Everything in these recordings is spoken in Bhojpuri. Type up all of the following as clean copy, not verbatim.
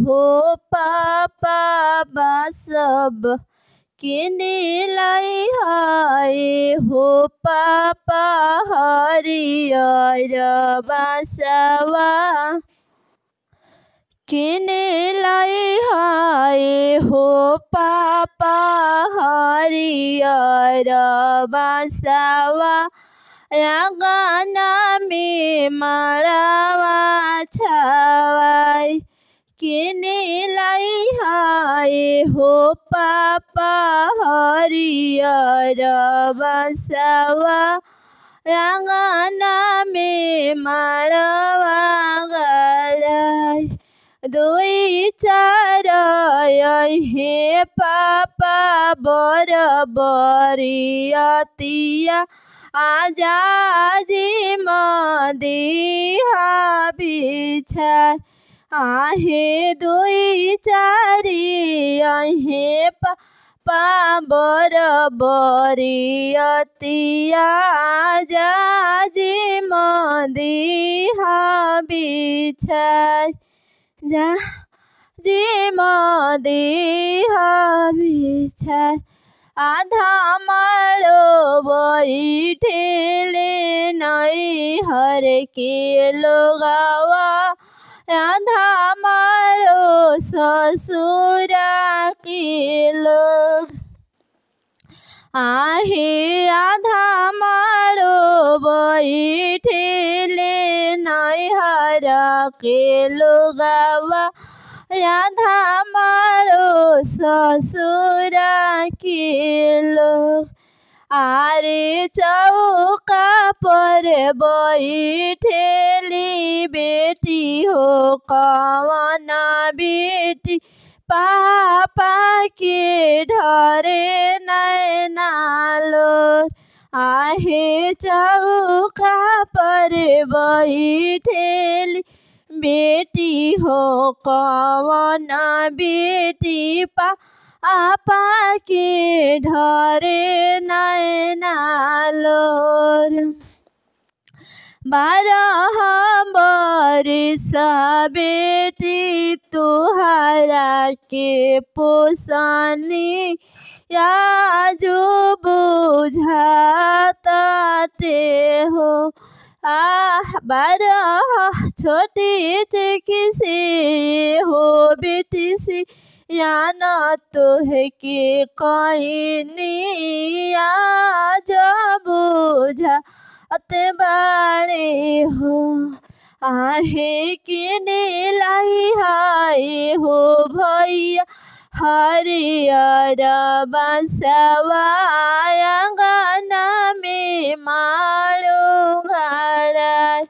हो पापा बासब किनिलाई हाय हो पापा हरियर बासवा किनिलाई हाय हो पापा हरियर बासवा आँगना में मालावा छावाई किनिलाई हाय हो पापा हरियर बासवा आँगना में मालावा गलाई दुई चार हे पापा बरियतिया आजा जी मदिहा बिछाय आहे दुई चारी हे पापा बरियतिया आजा जी मदिहा बिछाय जा जी मदिहा बिछाय आधा मालो बैठेले नैहर के लोगवा आधा मालो ससुरा के लोग आहे आधा मालो बैठेले नैहर के लोगवा आधा मालो ससुरा के लोग आरे चौका पर बैठेली बेटी हो कवन बेटी पापा के ढरे नैना लोर आहे चौका पर बैठेली बेटी हो कवन बेटी पापा के ढरे नैना लोर 12 बरिस बेटी तुहरा के पोसनी याजू बुझाताटे हो 12 छोटी चिकिसी हो बेटी सी या न तोहे के कहनी आज बुझा बाड़े हो आहे किनिलाई हाय हो भैया हरियर बासवा आँगना में मालो गड़ाय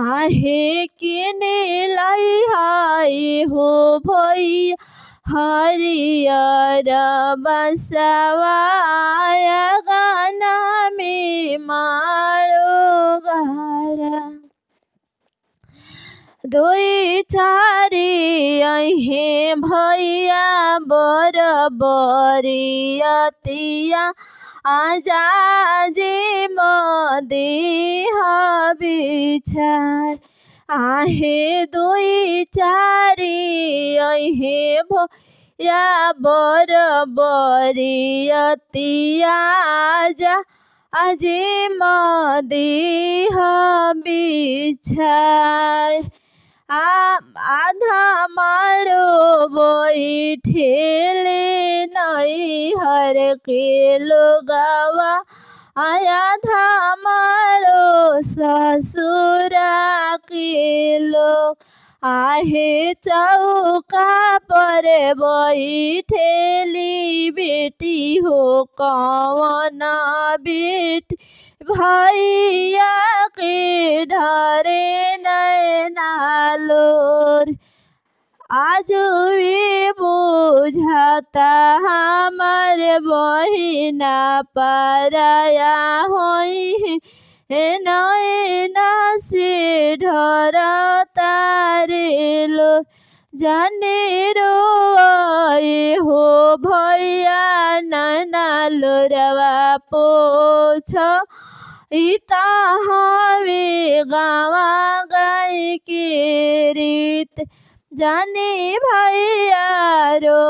आहे किनिलाई हाय हो भैया हरियर बासवा आँगना में मालो गड़ाय दुई चारी हे भैया बरियतिया आजा जी मदिहा बिछाय आहे दुई चारी हे भैया बरियतिया आजा आजी मदिहा बिछाय आधा मालो बैठेले नैहर के लोगवा आधा मालो ससुरा के लोग आहे चौका पर बैठेली बेटी हो कवन बेटी भैया के ढरे नैना लोर आज भी बुझाता हमार बहिना पराया होई नैना से ढरता रे लो जाने रोए हो भैया नैना लोरवा पोछ इता हवे गावा गाय के रीत जानी भैया रो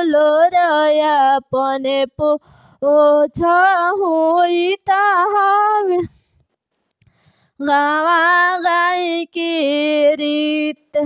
लोरया पने पो हुई गावा गाई की रीत